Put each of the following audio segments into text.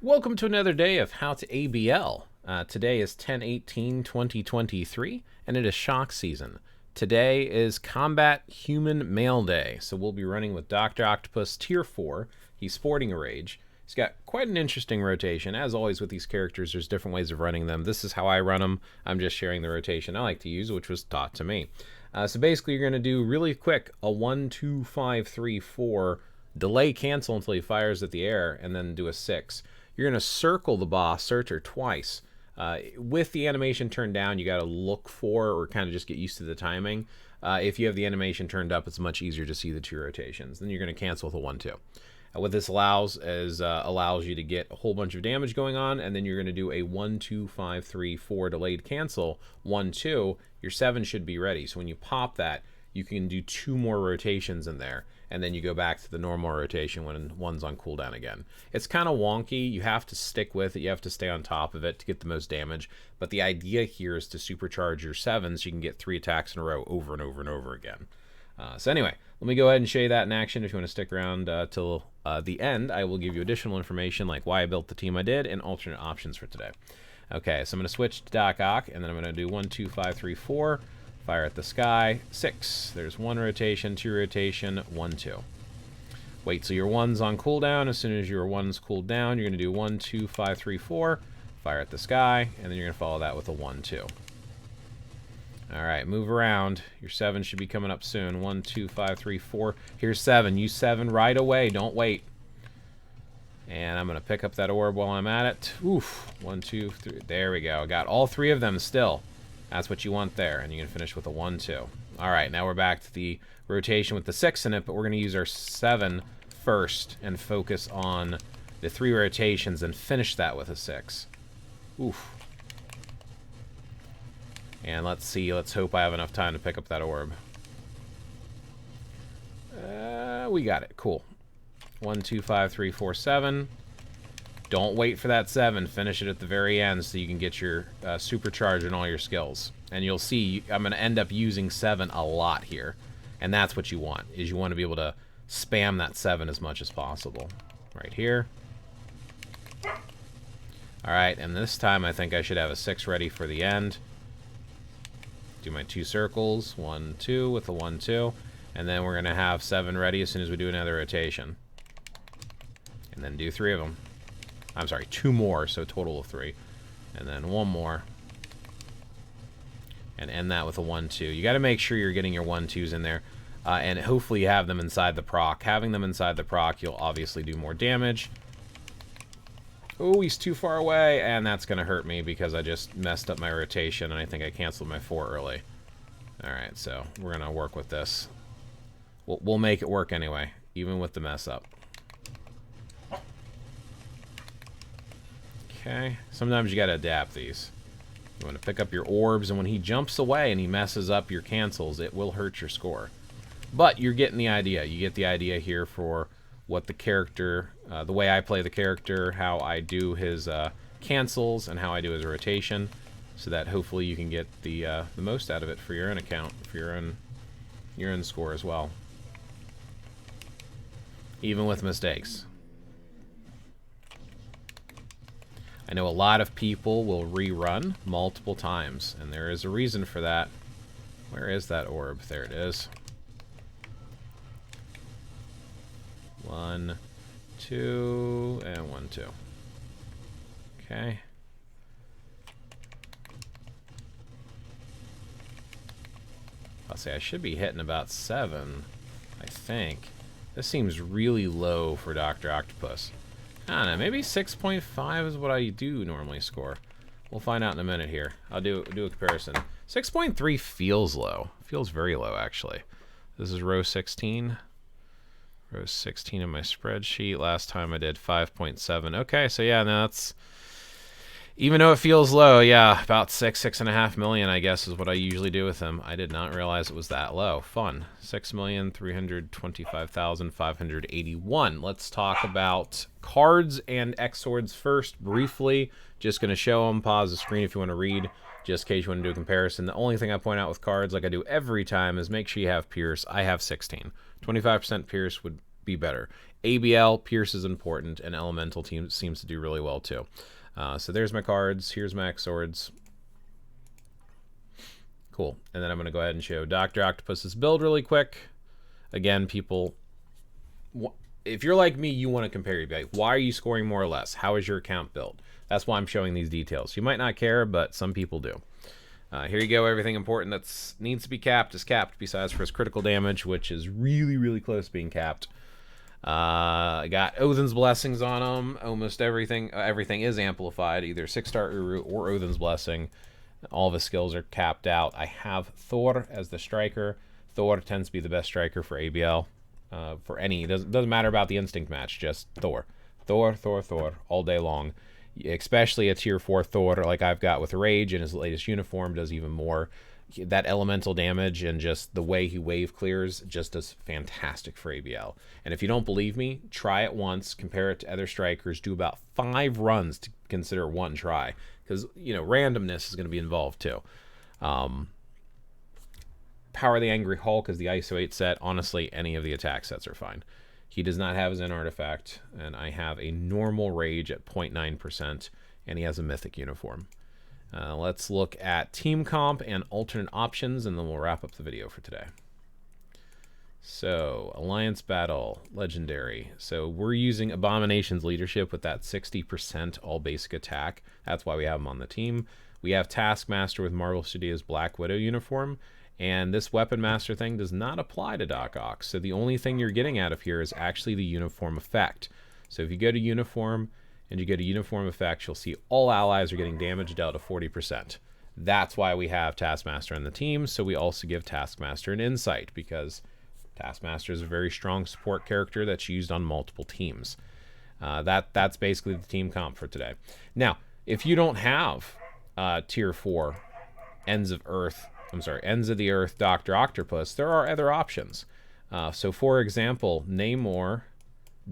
Welcome to another day of How to ABL. Today is 10/18/2023, and it is shock season. Today is Combat Human Male Day, so we'll be running with Dr. Octopus Tier 4. He's sporting a rage. He's got quite an interesting rotation. As always with these characters, there's different ways of running them. This is how I run them. I'm just sharing the rotation I like to use, which was taught to me. So basically, you're going to do really quick a 1, 2, 5, 3, 4, delay cancel until he fires at the air, and then do a 6. You're going to circle the boss searcher twice. With the animation turned down, you got to look for or kind of just get used to the timing. If you have the animation turned up, it's much easier to see the two rotations. Then you're going to cancel with a 1, 2. What this allows is allows you to get a whole bunch of damage going on, and then you're going to do a 1, 2, 5, 3, 4 delayed cancel, 1, 2. Your 7 should be ready. So when you pop that, you can do 2 more rotations in there, and then you go back to the normal rotation when one's on cooldown again. It's kind of wonky. You have to stick with it. You have to stay on top of it to get the most damage. But the idea here is to supercharge your 7s so you can get 3 attacks in a row over and over and over again. So anyway, let me go ahead and show you that in action. If you want to stick around till the end, I will give you additional information like why I built the team I did and alternate options for today. Okay, so I'm going to switch to Doc Ock, and then I'm going to do 1, 2, 5, 3, 4. Fire at the sky, 6. There's 1 rotation, 2 rotation, 1, 2. Wait till your 1's on cooldown. As soon as your 1's cooled down, you're going to do 1, 2, 5, 3, 4. Fire at the sky, and then you're going to follow that with a 1, 2. Alright, move around. Your 7 should be coming up soon. 1, 2, 5, 3, 4. Here's 7. Use 7 right away. Don't wait. And I'm going to pick up that orb while I'm at it. Oof. 1, 2, 3. There we go. Got all 3 of them still. That's what you want there, and you can finish with a 1, 2. All right, now we're back to the rotation with the 6 in it, but we're going to use our 7 first and focus on the 3 rotations and finish that with a 6. Oof. And let's see. Let's hope I have enough time to pick up that orb. We got it. Cool. 1, 2, 5, 3, 4, 7. Don't wait for that 7. Finish it at the very end so you can get your supercharge and all your skills. And you'll see I'm going to end up using 7 a lot here. And that's what you want, is you want to be able to spam that 7 as much as possible. Right here. Alright, and this time I think I should have a 6 ready for the end. Do my 2 circles. 1, 2 with a 1, 2. And then we're going to have 7 ready as soon as we do another rotation. And then do 3 of them. I'm sorry, 2 more, so a total of 3. And then 1 more. And end that with a 1, 2. You got to make sure you're getting your 1, 2s in there. And hopefully you have them inside the proc. Having them inside the proc, you'll obviously do more damage. Oh, he's too far away. And that's going to hurt me because I just messed up my rotation. And I think I canceled my 4 early. Alright, so we're going to work with this. We'll make it work anyway, even with the mess up. Okay, sometimes you gotta adapt these. You want to pick up your orbs, and when he jumps away and he messes up your cancels, it will hurt your score. But you're getting the idea. You get the idea here for what the character, the way I play the character, how I do his cancels, and how I do his rotation, so that hopefully you can get the most out of it for your own account, for your own score as well. Even with mistakes. I know a lot of people will rerun multiple times, and there is a reason for that. Where is that orb? There it is. 1, 2, and 1, 2. Okay. I'll say I should be hitting about 7, I think. This seems really low for Dr. Octopus. I don't know, maybe 6.5 is what I do normally score. We'll find out in a minute here. I'll do a comparison. 6.3 feels low. Feels very low, actually. This is row 16. Row 16 in my spreadsheet. Last time I did 5.7. Okay, so yeah, no, that's... Even though it feels low, yeah, about 6.5 million, I guess, is what I usually do with them. I did not realize it was that low. Fun. 6,325,581. Let's talk about cards and X swords first, briefly. Just going to show them. Pause the screen if you want to read, just in case you want to do a comparison. The only thing I point out with cards, like I do every time, is make sure you have Pierce. I have 16. 25% Pierce would be better. ABL, Pierce is important, and Elemental team seems to do really well too. So there's my cards. Here's my X swords. Cool. And then I'm going to go ahead and show Dr. Octopus's build really quick. Again, people, if you're like me, you want to compare. You'd be like, why are you scoring more or less? How is your account built? That's why I'm showing these details. You might not care, but some people do. Here you go. Everything important that needs to be capped is capped, besides for his critical damage, which is really, really close to being capped. I got Odin's Blessings on him. Almost everything is amplified, either 6-star Uru or Odin's Blessing. All of his skills are capped out. I have Thor as the striker. Thor tends to be the best striker for ABL. For any, it doesn't matter about the instinct match, just Thor. Thor all day long. Especially a tier 4 Thor like I've got with Rage, and his latest uniform does even more. That elemental damage and just the way he wave clears just does fantastic for ABL. And if you don't believe me, try it once, compare it to other strikers, do about 5 runs to consider one try, because randomness is going to be involved too. Power of the Angry Hulk is the ISO 8 set. Honestly, any of the attack sets are fine. He does not have his N artifact, and I have a normal Rage at 0.9%, and he has a mythic uniform. Let's look at team comp and alternate options, and then we'll wrap up the video for today. So, Alliance Battle, Legendary. So, we're using Abomination's leadership with that 60% all basic attack. That's why we have him on the team. We have Taskmaster with Marvel Studios' Black Widow uniform. And this Weapon Master thing does not apply to Doc Ock. So the only thing you're getting out of here is actually the uniform effect. So if you go to uniform and you go to uniform effects, you'll see all allies are getting damage dealt to 40%. That's why we have Taskmaster on the team. So we also give Taskmaster an insight, because Taskmaster is a very strong support character that's used on multiple teams. That's basically the team comp for today. Now, if you don't have tier 4 Ends of the Earth Dr. Octopus, there are other options. So for example, Namor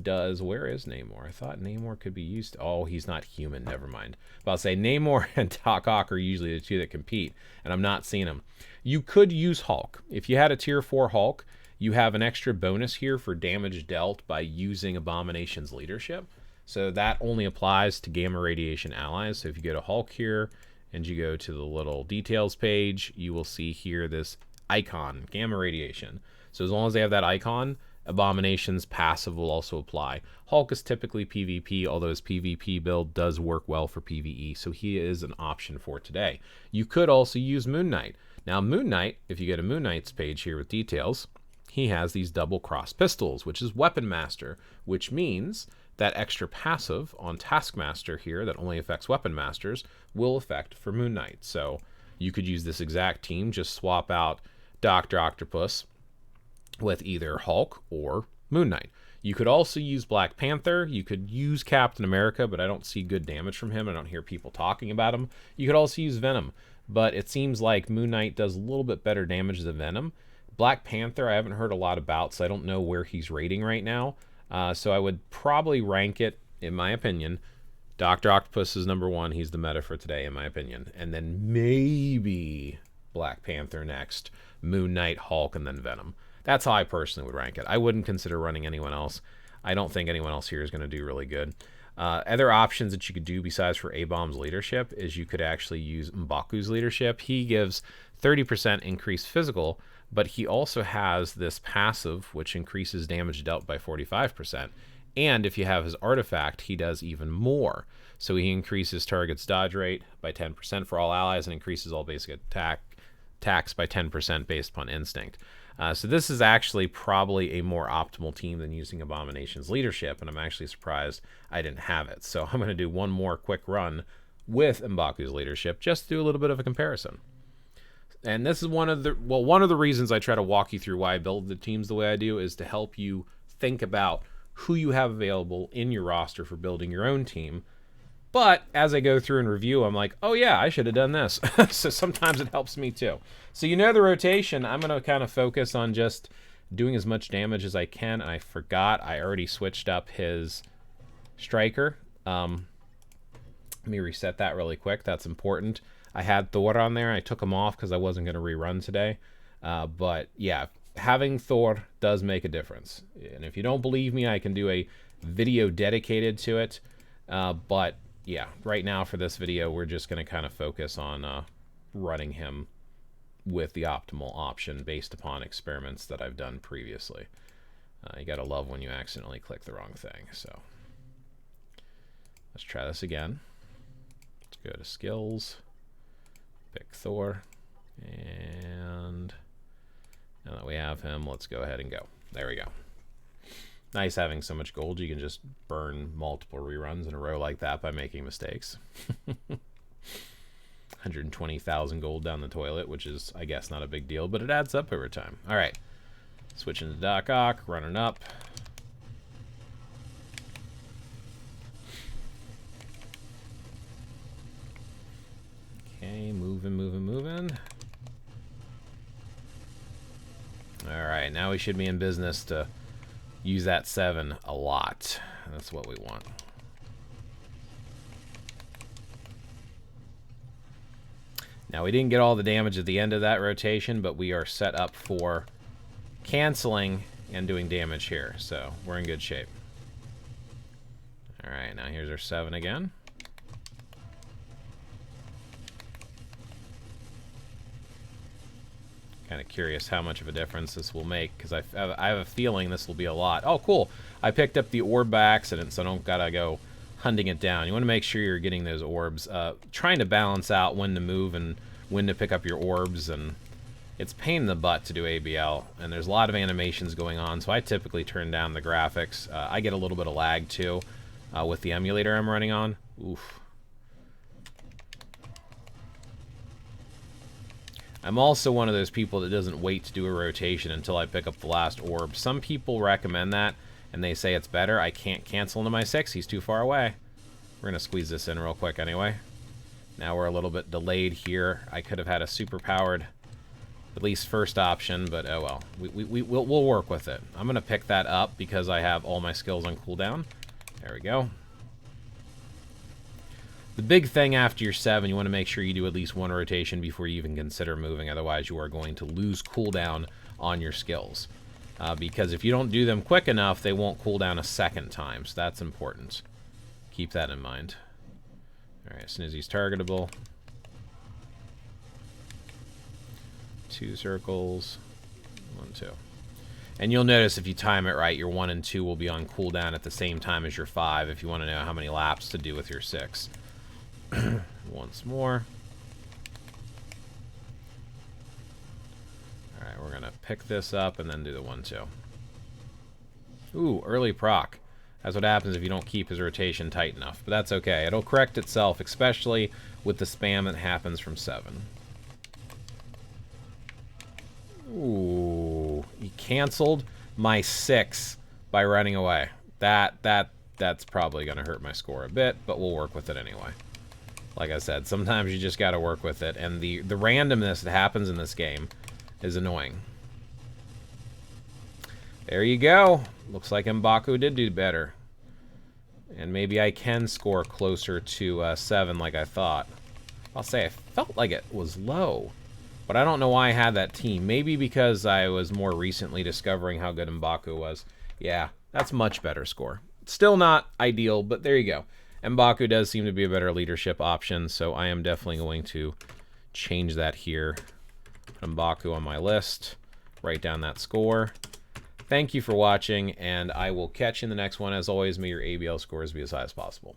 does, where is Namor? I thought Namor could be used. Oh, he's not human, never mind. But I'll say Namor and Doc Ock are usually the two that compete, and I'm not seeing them. You could use Hulk. If you had a tier 4 Hulk, you have an extra bonus here for damage dealt by using Abomination's leadership. So that only applies to gamma radiation allies. So if you go to Hulk here, and you go to the little details page, you will see here this icon, gamma radiation. So as long as they have that icon, Abomination's passive will also apply. Hulk is typically PvP, although his PvP build does work well for PvE, so he is an option for today. You could also use Moon Knight. Now Moon Knight, if you go to Moon Knight's page here with details, he has these double cross pistols, which is Weapon Master, which means that extra passive on Taskmaster here that only affects Weapon Masters will affect for Moon Knight. So you could use this exact team, just swap out Dr. Octopus with either Hulk or Moon Knight. You could also use Black Panther. You could use Captain America, but I don't see good damage from him. I don't hear people talking about him. You could also use Venom, but it seems like Moon Knight does a little bit better damage than Venom. Black Panther I haven't heard a lot about, so I don't know where he's rating right now. So I would probably rank it, in my opinion, Dr. Octopus is number 1. He's the meta for today, in my opinion. And then maybe Black Panther next, Moon Knight, Hulk, and then Venom. That's how I personally would rank it. I wouldn't consider running anyone else. I don't think anyone else here is going to do really good. Other options that you could do besides for A-Bomb's leadership is you could actually use M'Baku's leadership. He gives 30% increased physical, but he also has this passive, which increases damage dealt by 45%. And if you have his artifact, he does even more. So he increases target's dodge rate by 10% for all allies and increases all basic attacks by 10% based upon instinct. So this is actually probably a more optimal team than using Abomination's leadership, and I'm actually surprised I didn't have it. So I'm going to do one more quick run with M'Baku's leadership just to do a little bit of a comparison. And this is one of the reasons I try to walk you through why I build the teams the way I do, is to help you think about who you have available in your roster for building your own team. But as I go through and review, I'm like, oh yeah, I should have done this. So sometimes it helps me too. So you know the rotation, I'm going to kind of focus on just doing as much damage as I can. And I forgot I already switched up his striker. Let me reset that really quick. That's important. I had Thor on there. I took him off because I wasn't going to rerun today. But yeah, having Thor does make a difference. And if you don't believe me, I can do a video dedicated to it. But yeah, right now for this video, we're just going to kind of focus on running him with the optimal option based upon experiments that I've done previously. You gotta love when you accidentally click the wrong thing. So let's try this again. Let's go to skills, pick Thor, and now that we have him, let's go ahead and go. There we go. Nice having so much gold. You can just burn multiple reruns in a row like that by making mistakes. 120,000 gold down the toilet, which is, I guess, not a big deal, but it adds up over time. All right. Switching to Doc Ock, running up. Okay, moving. All right, now we should be in business to use that 7 a lot. That's what we want. Now, we didn't get all the damage at the end of that rotation, but we are set up for canceling and doing damage here, so we're in good shape. All right, now here's our 7 again. Kind of curious how much of a difference this will make, because I have a feeling this will be a lot. Oh, cool. I picked up the orb by accident, so I don't gotta go hunting it down. You want to make sure you're getting those orbs. Trying to balance out when to move and when to pick up your orbs, and it's pain in the butt to do ABL, and there's a lot of animations going on, so I typically turn down the graphics. I get a little bit of lag, too, with the emulator I'm running on. Oof. I'm also one of those people that doesn't wait to do a rotation until I pick up the last orb. Some people recommend that, and they say it's better. I can't cancel into my 6. He's too far away. We're going to squeeze this in real quick anyway. Now we're a little bit delayed here. I could have had a super-powered, at least first option, but oh well. We'll work with it. I'm going to pick that up because I have all my skills on cooldown. There we go. The big thing after your 7, you want to make sure you do at least 1 rotation before you even consider moving. Otherwise, you are going to lose cooldown on your skills. Because if you don't do them quick enough, they won't cool down a second time. So that's important. Keep that in mind. All right, Snizzy's targetable. 2 circles. 1, 2. And you'll notice if you time it right, your 1 and 2 will be on cooldown at the same time as your 5 if you want to know how many laps to do with your 6. Once more. Alright, we're going to pick this up and then do the 1, 2. Ooh, early proc. That's what happens if you don't keep his rotation tight enough. But that's okay. It'll correct itself, especially with the spam that happens from 7. Ooh, he canceled my 6 by running away. That's probably going to hurt my score a bit, but we'll work with it anyway. Like I said, sometimes you just got to work with it, and the randomness that happens in this game is annoying. There you go. Looks like M'Baku did do better. And maybe I can score closer to 7 like I thought. I'll say I felt like it was low, but I don't know why I had that team. Maybe because I was more recently discovering how good M'Baku was. Yeah, that's much better score. Still not ideal, but there you go. M'Baku does seem to be a better leadership option, so I am definitely going to change that here. Put M'Baku on my list. Write down that score. Thank you for watching, and I will catch you in the next one. As always, may your ABL scores be as high as possible.